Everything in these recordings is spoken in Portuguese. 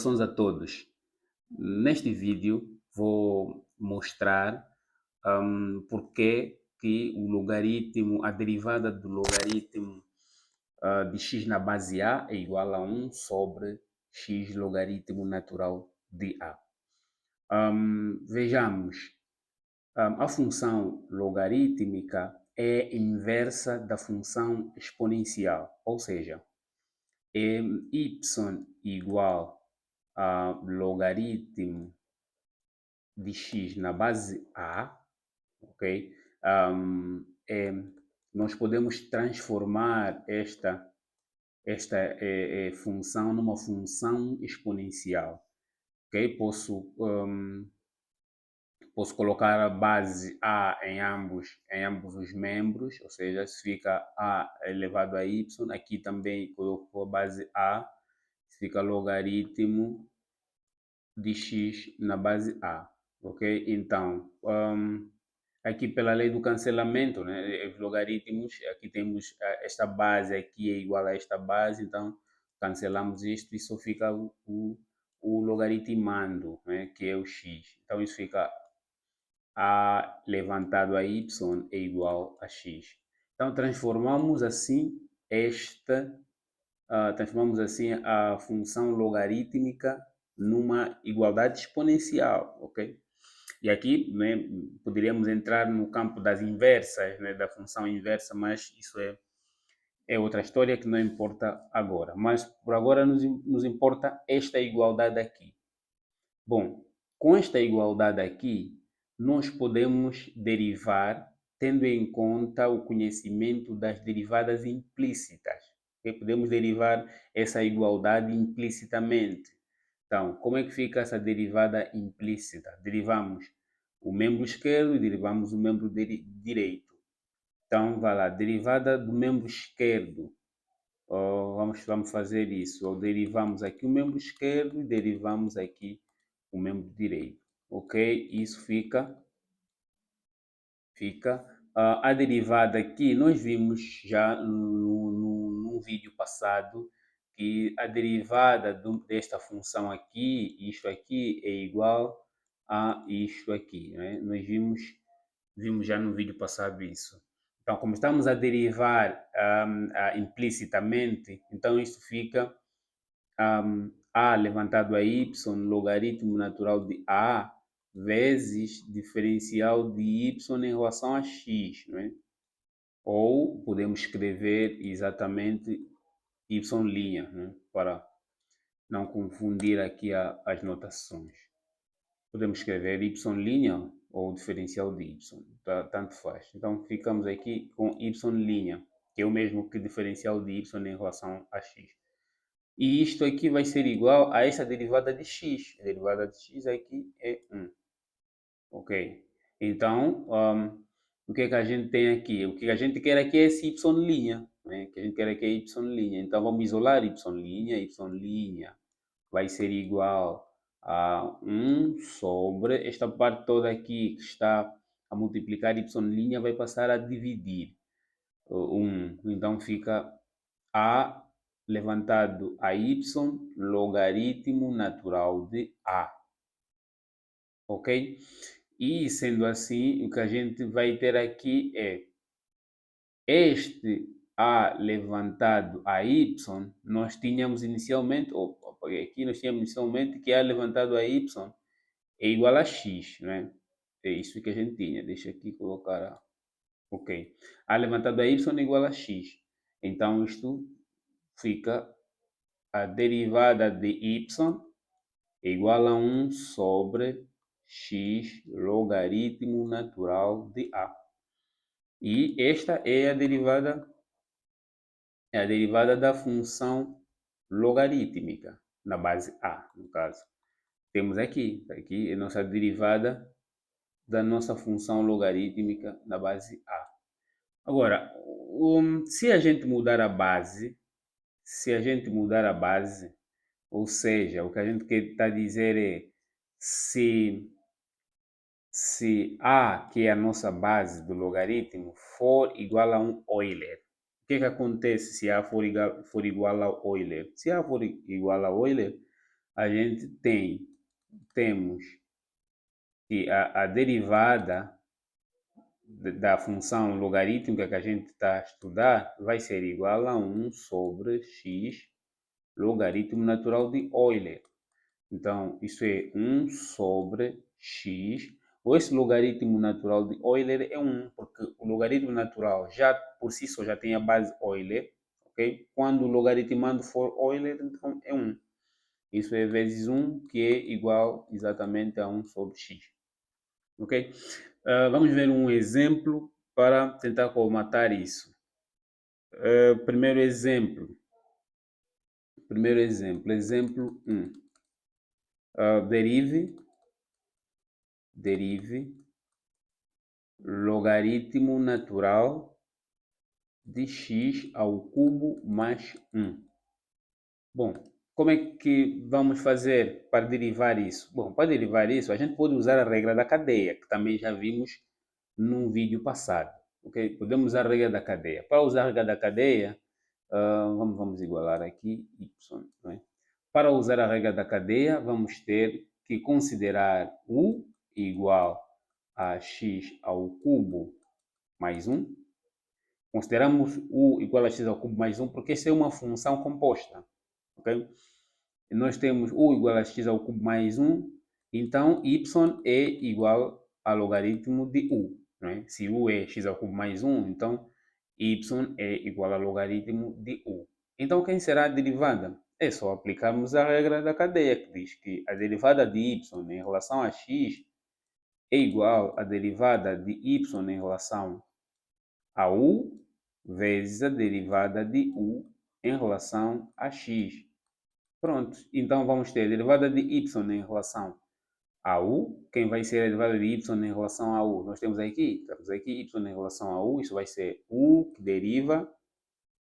Saudações a todos. Neste vídeo vou mostrar porque que o logaritmo, a derivada do logaritmo de x na base a é igual a 1 sobre x logaritmo natural de a. Vejamos, a função logarítmica é inversa da função exponencial, ou seja, é y igual a logaritmo de x na base a, ok? É, nós podemos transformar esta função numa função exponencial, ok? Posso colocar a base a em ambos os membros, ou seja, se fica a elevado a y, aqui também coloco a base a, fica logaritmo de x na base a, ok? Então, aqui pela lei do cancelamento, né, os logaritmos, aqui temos esta base aqui é igual a esta base, então cancelamos isto e só fica o logaritmando, né, que é o x. Então isso fica a levantado a y é igual a x. Então transformamos assim a função logarítmica numa igualdade exponencial, ok? E aqui, né, poderíamos entrar no campo das inversas, né, da função inversa, mas isso é outra história que não importa agora. Mas por agora nos importa esta igualdade aqui. Bom, com esta igualdade aqui, nós podemos derivar tendo em conta o conhecimento das derivadas implícitas. Ok? Podemos derivar essa igualdade implicitamente. Então, como é que fica essa derivada implícita? Derivamos o membro esquerdo e derivamos o membro direito. Então, vai lá, derivada do membro esquerdo. Vamos fazer isso. Ou derivamos aqui o membro esquerdo e derivamos aqui o membro direito. Ok? Isso fica. A derivada aqui, nós vimos já no vídeo passado que a derivada desta função aqui, isto aqui, é igual a isto aqui. Né? Nós vimos já no vídeo passado isso. Então, como estamos a derivar implicitamente, então isto fica a levantado a y, logaritmo natural de a, vezes diferencial de y em relação a x, não é? Ou podemos escrever exatamente y', né? Para não confundir aqui as notações. Podemos escrever y' ou diferencial de y, tanto faz. Então ficamos aqui com y', que é o mesmo que diferencial de y em relação a x. E isto aqui vai ser igual a essa derivada de x. A derivada de x aqui é 1. Ok? Então, o que é que a gente tem aqui? O que a gente quer aqui é esse y', né? O que a gente quer aqui é y'. Então, vamos isolar y'. Y' vai ser igual a 1 sobre esta parte toda aqui que está a multiplicar y' vai passar a dividir 1. Então, fica a levantado a y logaritmo natural de a. Ok? E sendo assim, o que a gente vai ter aqui é este a levantado a y, nós tínhamos inicialmente, aqui nós tínhamos inicialmente que a levantado a y é igual a x, né? É isso que a gente tinha. Deixa aqui colocar ok. A levantado a y é igual a x. Então isto fica a derivada de y é igual a 1 sobre x logaritmo natural de a. E esta é a derivada da função logarítmica, na base a, no caso. Temos aqui é a nossa derivada da nossa função logarítmica na base a. Agora, se a gente mudar a base, ou seja, o que a gente quer estar a dizer é se A, que é a nossa base do logaritmo, for igual a um Euler. O que acontece se A for igual a Euler? Se A for igual a Euler, a gente temos que a derivada da função logarítmica que a gente está a estudar vai ser igual a 1 sobre x logaritmo natural de Euler. Então, isso é 1 sobre x. Ou esse logaritmo natural de Euler é 1, porque o logaritmo natural já por si só já tem a base Euler, ok? Quando o logaritmando for Euler, então é 1. Isso é vezes 1, que é igual exatamente a 1 sobre x, ok? Vamos ver um exemplo para tentar colmatar isso. Primeiro exemplo 1. Derive logaritmo natural de x ao cubo mais 1. Bom, como é que vamos fazer para derivar isso? Bom, para derivar isso, a gente pode usar a regra da cadeia, que também já vimos num vídeo passado. Ok? Podemos usar a regra da cadeia. Para usar a regra da cadeia, vamos igualar aqui y. Não é? Para usar a regra da cadeia, vamos ter que considerar u igual a x ao cubo mais 1. Consideramos u igual a x ao cubo mais 1 porque essa é uma função composta. Ok? E nós temos u igual a x ao cubo mais 1, então y é igual a logaritmo de u. Não é? Se u é x ao cubo mais 1, então y é igual a logaritmo de u. Então, quem será a derivada? É só aplicarmos a regra da cadeia, que diz que a derivada de y em relação a x é igual à derivada de y em relação a u vezes a derivada de u em relação a x. Pronto, então vamos ter a derivada de y em relação a u. Quem vai ser a derivada de y em relação a u? Nós temos aqui y em relação a u, isso vai ser u que deriva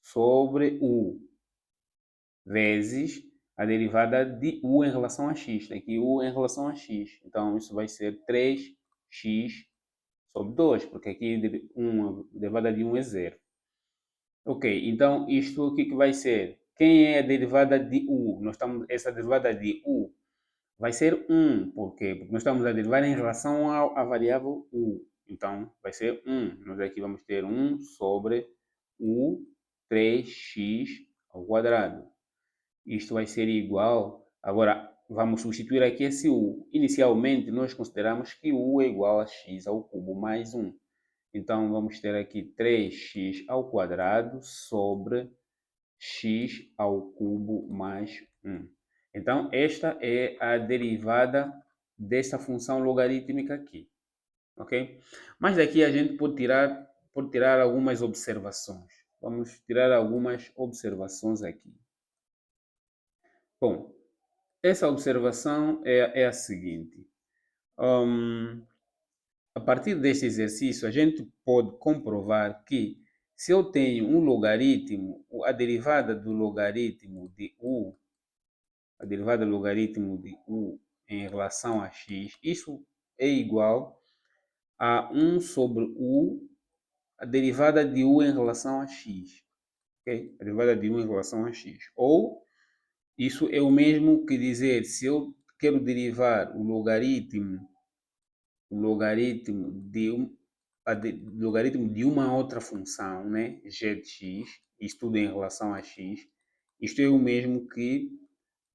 sobre u, vezes a derivada de u em relação a x. Tem aqui u em relação a x. Então, isso vai ser 3x sobre 2, porque aqui a derivada de 1 é 0. Ok, então isto o que vai ser? Quem é a derivada de u? Essa derivada de u vai ser 1. Por quê? Porque nós estamos a derivar em relação à variável u. Então, vai ser 1. Nós aqui vamos ter 1 sobre u 3x ao quadrado. Isto vai ser igual. Agora, vamos substituir aqui esse u. Inicialmente, nós consideramos que u é igual a x ao cubo mais 1. Então, vamos ter aqui 3x ao quadrado sobre x ao cubo mais 1. Então, esta é a derivada dessa função logarítmica aqui. Ok? Mas daqui a gente pode tirar algumas observações. Vamos tirar algumas observações aqui. Bom, essa observação é a seguinte. A partir deste exercício, a gente pode comprovar que se eu tenho um logaritmo, a derivada do logaritmo de u, a derivada do logaritmo de u em relação a x, isso é igual a 1 sobre u, a derivada de u em relação a x. Okay? A derivada de u em relação a x. Ou isso é o mesmo que dizer, se eu quero derivar o logaritmo logaritmo de uma outra função, né, g de x, isto tudo em relação a x, isto é o mesmo que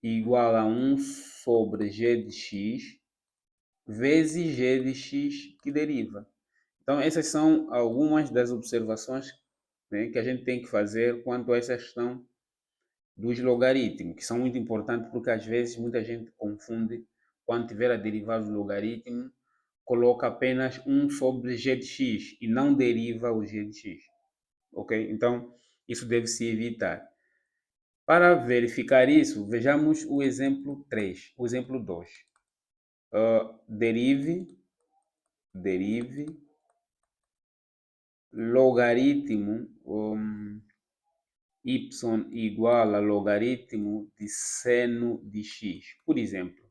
igual a 1 sobre g de x vezes g de x que deriva. Então, essas são algumas das observações, né, que a gente tem que fazer quanto a essa questão dos logaritmos, que são muito importantes porque às vezes muita gente confunde quando tiver a derivar do logaritmo, coloca apenas 1 sobre g de x e não deriva o g de x. Ok? Então, isso deve se evitar. Para verificar isso, vejamos o exemplo 3, o exemplo 2. Derive logaritmo y igual a logaritmo de seno de x. Por exemplo,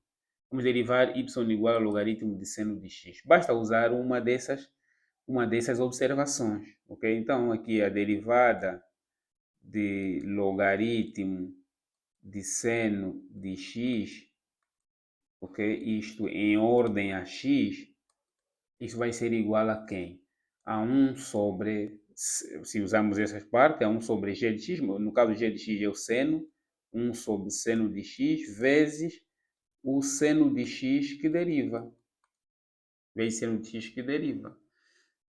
vamos derivar y igual a logaritmo de seno de x. Basta usar uma dessas observações, ok? Então, aqui a derivada de logaritmo de seno de x, ok? Isto em ordem a x, isso vai ser igual a quem? A 1 sobre, se usarmos essas partes, a 1 sobre g de x, no caso g de x é o seno, 1 sobre seno de x vezes o seno de x que deriva. Vezes seno de x que deriva.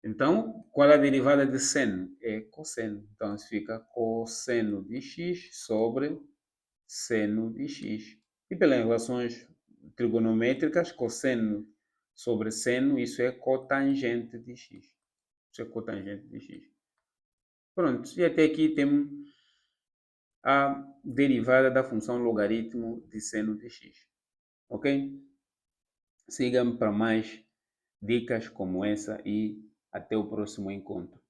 Então, qual é a derivada de seno? É cosseno. Então, isso fica cosseno de x sobre seno de x. E pelas relações trigonométricas, cosseno sobre seno, isso é cotangente de x. Isso é cotangente de x. Pronto, e até aqui temos a derivada da função logaritmo de seno de x. Ok? Siga-me para mais dicas como essa e até o próximo encontro.